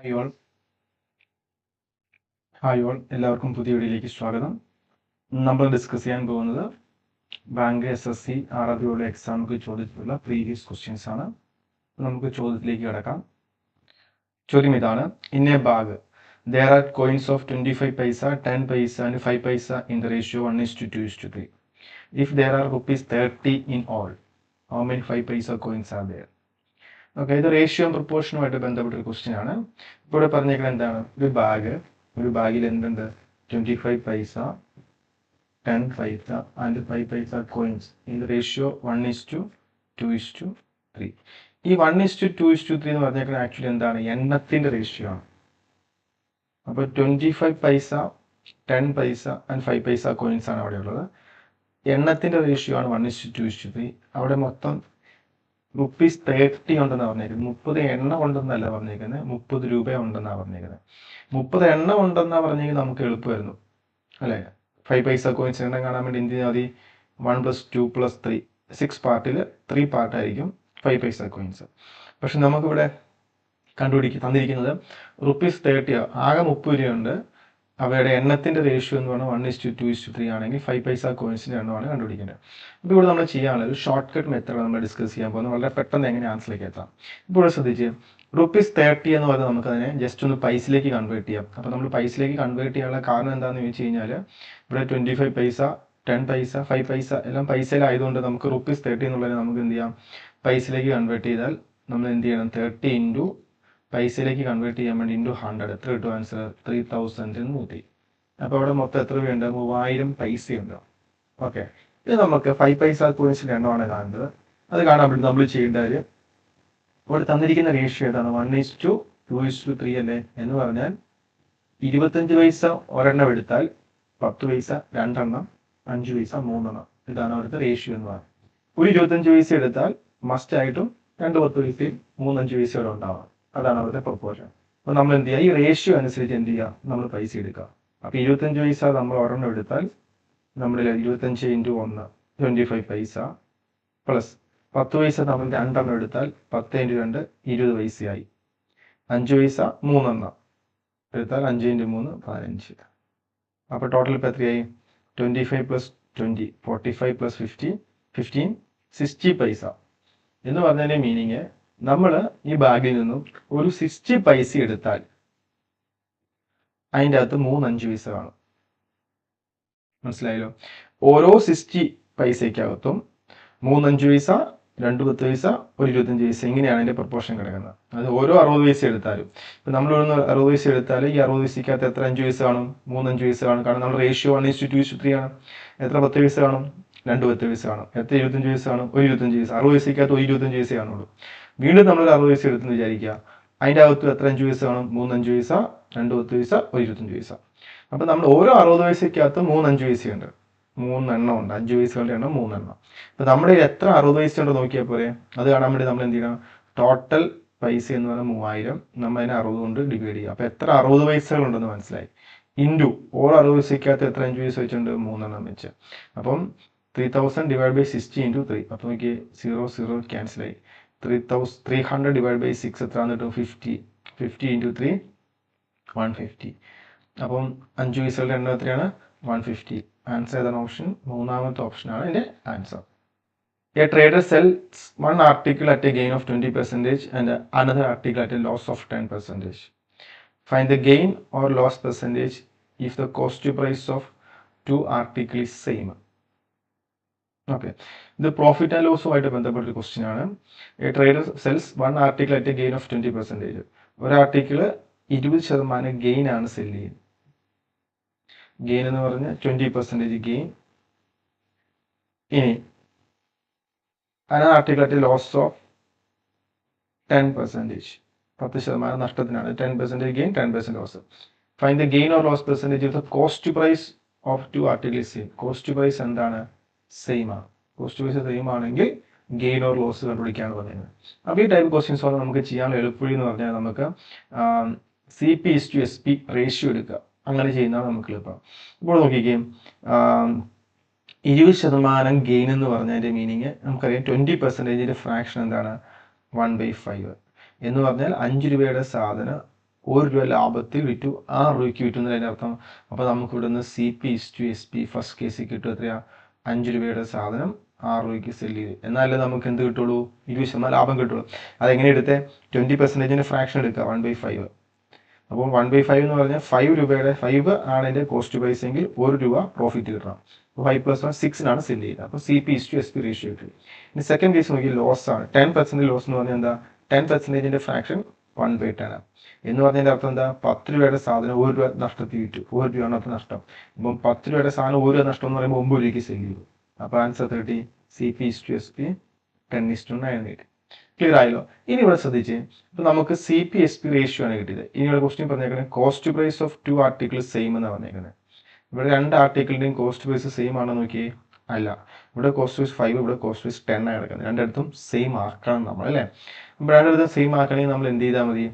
Hi all hi all എല്ലാവർക്കും പുതിയ വീഡിയോയിലേക്ക് സ്വാഗതം. നമ്മൾ ഡിസ്കസ് ചെയ്യാൻ പോകുന്നത് ബാങ്ക് SSC RRB എക്സാമുക്ക് ചോദിച്ചിട്ടുള്ള പ്രീവിയസ് ക്വസ്റ്റ്യൻസ് ആണ്. നമുക്ക് ചോദ്യത്തിലേക്ക് കിടക്കാം. ചോദ്യം ഇതാണ്: in A bag there are coins of 25 paisa, 10 paisa and 5 paisa in the ratio 1:2:3. If there are rupees 30 in all, how many 5 paisa coins are there? Okay, ഇത് ratio പ്രൊപ്പോർഷനുമായിട്ട് ബന്ധപ്പെട്ടൊരു question ആണ്. ഇപ്പോൾ ഇവിടെ പറഞ്ഞേക്കുന്നത് എന്താണ്? ഒരു ബാഗിൽ എന്തുണ്ട്? 25 പൈസ, 10 പൈസ ആൻഡ് 5 പൈസ കോയിൻസ് ഇൻ ദ റേഷ്യോ 1:2:3. ഈ 1:2:3 എന്ന് പറഞ്ഞേക്കുന്നത് ആക്ച്വലി എന്താണ്? എണ്ണത്തിന്റെ റേഷ്യോ ആണ്. അപ്പോൾ 25 പൈസ, 10 പൈസ ആൻഡ് 5 പൈസ കോയിൻസ് ആണ് അവിടെ ഉള്ളത്. എണ്ണത്തിന്റെ റേഷ്യോ ആണ് 1:2:3. അവിടെ മൊത്തം റുപ്പീസ് 30 ഉണ്ടെന്നാണ് പറഞ്ഞേക്കുന്നത്. 30 എണ്ണ ഉണ്ടെന്നല്ല പറഞ്ഞേക്കുന്നത്, 30 രൂപ ഉണ്ടെന്നാണ് പറഞ്ഞേക്കുന്നത്. 30 എണ്ണ ഉണ്ടെന്നാണ് പറഞ്ഞെങ്കിൽ നമുക്ക് എളുപ്പമായിരുന്നു അല്ലേ? 5 പൈസ കോയിൻസ് എണ്ണം കാണാൻ വേണ്ടി എന്ത് ചെയ്താൽ മതി? 1 + 2 + 3 6 പാർട്ടിൽ 3 പാർട്ടായിരിക്കും 5 പൈസ കോയിൻസ്. പക്ഷെ നമുക്കിവിടെ തന്നിരിക്കുന്നത് റുപ്പീസ് 30 ആകെ 30 രൂപയുണ്ട്. അവയുടെ എണ്ണത്തിന്റെ റേഷ്യോ എന്ന് പറഞ്ഞാൽ 1:2:3 ആണെങ്കിൽ 5 പൈസ കോയിൻസിന്റെ എണ്ണമാണ് കണ്ടുപിടിക്കേണ്ടത്. ഇപ്പോൾ ഇവിടെ നമ്മൾ ചെയ്യാനുള്ള ഒരു ഷോർട്ട് കട്ട് മെത്തേഡ് നമ്മൾ ഡിസ്കസ് ചെയ്യാൻ പോകുന്നത്. വളരെ പെട്ടെന്ന് എങ്ങനെ ആൻസറിലേക്ക് എത്താം. ഇപ്പോൾ ഇവിടെ ശ്രദ്ധിച്ച്, റുപ്പീസ് 30 എന്ന് പറയുന്നത് നമുക്കതിനെ ജസ്റ്റ് ഒന്ന് പൈസയിലേക്ക് കൺവേർട്ട് ചെയ്യാം. അപ്പോൾ നമ്മൾ പൈസയിലേക്ക് കൺവേർട്ട് ചെയ്യാനുള്ള കാരണം എന്താണെന്ന് ചോദിച്ചു കഴിഞ്ഞാൽ, ഇവിടെ 25 പൈസ, 10 പൈസ, 5 പൈസ എല്ലാം പൈസയിലായതുകൊണ്ട് നമുക്ക് റുപ്പീസ് 30 എന്നുള്ളതിനെ നമുക്ക് എന്ത് ചെയ്യാം? പൈസയിലേക്ക് കൺവേർട്ട് ചെയ്താൽ നമ്മൾ എന്ത് ചെയ്യണം? 30 ഇൻറ്റു പൈസയിലേക്ക് കൺവേർട്ട് ചെയ്യാൻ വേണ്ടി ഇൻറ്റു 100. എത്ര കിട്ടും ആൻസർ? 3000. അപ്പോൾ അവിടെ മൊത്തം എത്ര രൂപയുണ്ട്? 3000 പൈസയുണ്ട്. ഓക്കെ, ഇത് നമുക്ക് 5 പൈസ കോയിൻസിന്റെ എണ്ണമാണ് കാണുന്നത്. അത് കാണാൻ വേണ്ടി നമ്മൾ ചെയ്യേണ്ടത്, ഇവിടെ തന്നിരിക്കുന്ന റേഷ്യോ ഏതാണ്? 1:2:3 അല്ലേ? എന്ന് പറഞ്ഞാൽ 25 പൈസ ഒരെണ്ണം എടുത്താൽ 10 പൈസ 2 എണ്ണം, 5 പൈസ 3 എണ്ണം. ഇതാണ് അവിടുത്തെ റേഷ്യോ എന്ന് പറയുന്നത്. ഒരു 25 പൈസ എടുത്താൽ മസ്റ്റ് ആയിട്ടും 2 10 പൈസയും 3 5 പൈസയോടെ ഉണ്ടാവണം. അതാണ് അവിടുത്തെ പ്രൊപ്പോർഷൻ. അപ്പോൾ നമ്മൾ എന്ത് ചെയ്യുക? ഈ റേഷ്യോ അനുസരിച്ച് എന്ത് ചെയ്യുക? നമ്മൾ പൈസ എടുക്കുക. അപ്പോൾ 25 പൈസ നമ്മൾ ഒരെണ്ണം എടുത്താൽ നമ്മൾ 25 ഇൻറ്റു 1 25 പൈസ പ്ലസ് 10 പൈസ നമ്മൾ 2 എണ്ണം എടുത്താൽ 10 ഇൻറ്റു 2 20 പൈസയായി. 5 പൈസ 3 എണ്ണം എടുത്താൽ 5 ഇൻറ്റു 3 15. അപ്പോൾ ടോട്ടൽ ഇപ്പോൾ എത്രയായി? 25 + 20 45 + 50 15 60 പൈസ. എന്ന് പറഞ്ഞതിൻ്റെ മീനിങ്, നമ്മൾ ഈ ബാഗിൽ നിന്നും ഒരു 60 പൈസ എടുത്താൽ അതിൻ്റെ അകത്ത് 3 5 പൈസ കാണും. മനസ്സിലായല്ലോ? ഓരോ 60 പൈസയ്ക്കകത്തും 3 5 പൈസ, 2 10 പൈസ, ഒരു 25 പൈസ, ഇങ്ങനെയാണ് അതിൻ്റെ പ്രൊപ്പോർഷൻ കിടക്കുന്നത്. അത് ഓരോ 60 പൈസ എടുത്താലും, ഇപ്പം നമ്മൾ ഇവിടെ 60 പൈസ എടുത്താൽ ഈ 60 പൈസയ്ക്കകത്ത് എത്ര 5 പൈസ കാണും? 3 5 പൈസ കാണും. കാരണം നമ്മൾ റേഷ്യോ 1:2:3 ആണ്. എത്ര 10 പൈസ കാണും? 2 10 പൈസ കാണും. എത്ര 25 പൈസ കാണും? ഒരു 25 പൈസ. 60 പൈസയ്ക്കകത്ത് ഒരു 25 പൈസ കാണുള്ളൂ. വീണ്ടും നമ്മൾ 60 പൈസ എടുത്തെന്ന് വിചാരിക്കുക. അതിൻ്റെ അകത്ത് എത്ര 5 പൈസ കാണും? 3 5 പൈസ, 2 10 പൈസ, ഒരു 25 പൈസ. അപ്പം നമ്മൾ ഓരോ 60 പൈസയ്ക്കകത്ത് 3 5 പൈസയുണ്ട്. 3 എണ്ണം ഉണ്ട്. 5 പൈസകളുടെ എണ്ണം 3 എണ്ണം. അപ്പം നമ്മുടെ എത്ര 60 പൈസ ഉണ്ടോ നോക്കിയാൽ പോരെ. അത് കാണാൻ വേണ്ടി നമ്മൾ എന്ത് ചെയ്യണം? ടോട്ടൽ പൈസ എന്ന് പറഞ്ഞാൽ 3000. നമ്മൾ അതിനെ 60 കൊണ്ട് ഡിവൈഡ് ചെയ്യുക. അപ്പോൾ എത്ര 60 പൈസകളുണ്ടെന്ന് മനസ്സിലായി. ഇൻറ്റു ഓരോ 60 പൈസയ്ക്കകത്ത് എത്ര 5 പൈസ വെച്ചിട്ടുണ്ട്? 3 എണ്ണം വെച്ച്. അപ്പം 3000 / 60 × 3. അപ്പോൾ നോക്കി 0 0 ക്യാൻസലായി. 300 / 6 എത്ര എന്നിട്ട് 50. 50 × 3 150. അപ്പം 5 പൈസകളുടെ എണ്ണം എത്രയാണ്? 150. ആൻസർ ഏതാണ്? ഓപ്ഷൻ മൂന്നാമത്തെ ഓപ്ഷനാണ് എൻ്റെ answer. A trader cells one article at a gain of 20% and another article at a loss of 10%. Find the gain or loss percentage if the cost price of 2 articles is same. Okay, ഇത് profit and ലോസുമായിട്ട് ബന്ധപ്പെട്ടൊരു question ആണ്. A trader cells one article at a gain of 20%. ഒരു article 20% gain ആണ് cell ചെയ്യുന്നത്. Gain എന്ന് പറഞ്ഞാൽ 20% gain. ഇനി another article at a loss of 10%. 10% നഷ്ടത്തിനാണ്. 10% gain, 10% loss. Find the gain or loss percentage of the cost price of 2 articles same. Cost price എന്താണ്? Same ആണ്. Cost price same ആണെങ്കിൽ gain or loss കണ്ടുപിടിക്കാണ് പറയുന്നത്. അപ്പോൾ ഈ type questions ആണ് നമുക്ക് ചെയ്യാനുള്ള എളുപ്പവഴി എന്ന് പറഞ്ഞാൽ നമുക്ക് CP/SP റേഷ്യോ എടുക്കുക. അങ്ങനെ ചെയ്യുന്നതാണ് നമുക്ക് എളുപ്പം. ഇപ്പോൾ നോക്കിക്കേ, 20% ഗെയിൻ എന്ന് പറഞ്ഞതിൻ്റെ മീനിങ് നമുക്കറിയാം. 20%ൻ്റെ ഫ്രാക്ഷൻ എന്താണ്? 1/5 എന്ന് പറഞ്ഞാൽ 5 രൂപയുടെ സാധനം ₹1 ലാഭത്തിൽ വിറ്റു, ₹6 വിറ്റുന്നതിൻ്റെ അർത്ഥം. അപ്പോൾ നമുക്ക് ഇവിടെ നിന്ന് CP/SP ഫസ്റ്റ് കേസിൽ കിട്ടും എത്രയാ? ₹5 സാധനം ₹6 സെല്ല് ചെയ്ത്. എന്നാലേ നമുക്ക് എന്ത് കിട്ടുള്ളൂ? 20% ലാഭം കിട്ടുള്ളൂ. അതെങ്ങനെ എടുത്തേ? 20% ഫ്രാക്ഷൻ എടുക്കുക, 1/5. അപ്പോൾ 1/5 എന്ന് പറഞ്ഞാൽ ₹5 5 ആണ് എൻ്റെ കോസ്റ്റ് പ്രൈസ് എങ്കിൽ ₹1 പ്രോഫിറ്റ് കിട്ടണം. അപ്പോൾ 5+1 6 സെല്ല് ചെയ്യുന്നത്. അപ്പോൾ CP/SP റേഷ്യോ കിട്ടും. ഇനി സെക്കൻഡ് കേസ് നോക്കി, ലോസ് ആണ്. 10% ലോസ് എന്ന് പറഞ്ഞാൽ എന്താ? 10% ഫ്രാക്ഷൻ 1/10 ആണ്. എന്ന് പറഞ്ഞതിൻ്റെ അർത്ഥം എന്താ? ₹10 സാധനം ₹1 നഷ്ടത്തിൽ വിറ്റു. ₹1 ആണ് അപ്പോൾ നഷ്ടം. ഇപ്പം ₹10 സാധനം ₹1 നഷ്ടം എന്ന് പറയുമ്പോൾ ₹9 സെല്ല് ചെയ്തു. അപ്പോൾ ആൻസർ 30. CP/SP 10:9 കിട്ടി. ക്ലിയർ ആയല്ലോ? ഇനി ഇവിടെ ശ്രദ്ധിച്ച്, ഇപ്പം നമുക്ക് CP/SP റേഷ്യോ ആണ് കിട്ടിയത്. ഇനി ഇവിടെ ക്വസ്റ്റ്യൻ പറഞ്ഞേക്കുന്നത് cost price of 2 article same എന്നാണ് പറഞ്ഞേക്കുന്നത്. ഇവിടെ 2 ആർട്ടിക്കിളിൻ്റെയും കോസ്റ്റ് പ്രൈസ് സെയിം ആണോ നോക്കിയേ? അല്ല. ഇവിടെ കോസ്റ്റ് പ്രൈസ് 5, ഇവിടെ കോസ്റ്റ് പ്രൈസ് 10 ആണ് കിടക്കുന്നത്. രണ്ടിടത്തും സെയിം ആക്കണം നമ്മൾ, അല്ലേ? അപ്പോൾ രണ്ടിടത്തും സെയിം ആക്കണമെങ്കിൽ നമ്മൾ എന്ത് ചെയ്താൽ മതി?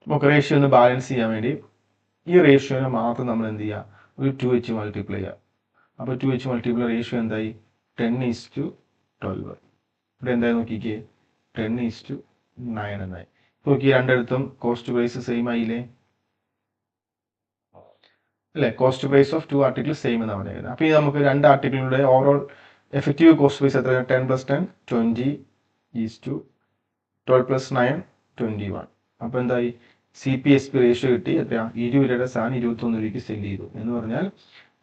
നമുക്ക് റേഷ്യോ ഒന്ന് ബാലൻസ് ചെയ്യാൻ വേണ്ടി ഈ റേഷ്യോനെ മാത്രം നമ്മൾ എന്ത് ചെയ്യുക? ഒരു 2 വെച്ച് മൾട്ടിപ്ലൈ ചെയ്യുക. അപ്പോൾ 2 വെച്ച് മൾട്ടിപ്ലൈ റേഷ്യോ എന്തായി? 10:12. ഇവിടെ എന്തായി നോക്കിക്കേ? 10:9 എന്നായി. നോക്കി രണ്ടിടത്തും കോസ്റ്റ് പ്രൈസ് സെയിം ആയില്ലേ? അല്ലേ? Cost price of 2 article same എന്നാണ് പറയുന്നത്. അപ്പോൾ ഇത് നമുക്ക് 2 ആർട്ടിക്കിളുടെ ഓവറോൾ എഫക്റ്റീവ് കോസ്റ്റ് പ്രൈസ് എത്രയാണ്? 10+10 20:12+9 21. അപ്പോൾ എന്തായി? CP/SP റേഷ്യോ കിട്ടി. എത്രയാണ്? ₹20 സാധനം ₹21 സെല്ല് ചെയ്തു. എന്ന് പറഞ്ഞാൽ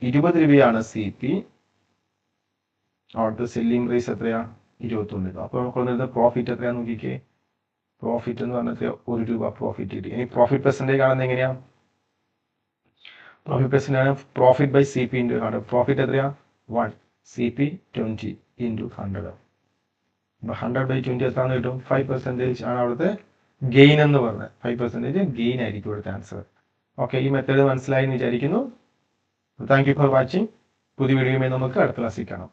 ₹20 CP, അവിടുത്തെ സെല്ലിംഗ് പ്രൈസ് എത്രയാണ്? ₹21. അപ്പോൾ നമുക്ക് വന്നിരുന്ന പ്രോഫിറ്റ് എത്രയാന്ന് നോക്കിക്കേ. പ്രോഫിറ്റ് എന്ന് പറഞ്ഞാൽ ₹1 പ്രോഫിറ്റ് കിട്ടി. ഇനി പ്രോഫിറ്റ് പെർസെൻറ്റേജ് കാണുന്നത് എങ്ങനെയാണ്? പ്രോഫിറ്റ് പെർസെൻറ്റേജ് ആണ് പ്രോഫിറ്റ് ബൈ CP × 100. പ്രോഫിറ്റ് എത്രയാണ്? 1. CP 20 × 100. അപ്പോൾ 100/20 എത്രയാണെന്ന് കിട്ടും? 5% ആണ് അവിടുത്തെ ഗെയിൻ എന്ന് പറഞ്ഞത്. 5% ഗെയിൻ ആയിരിക്കും ഇവിടുത്തെ ആൻസർ. ഓക്കെ, ഈ മെത്തേഡ് മനസ്സിലായി എന്ന് വിചാരിക്കുന്നു. Thank you for watching. പുതിയ വീഡിയോയുമായി നമുക്ക് അടുത്ത ക്ലാസ്സിൽ കാണാം.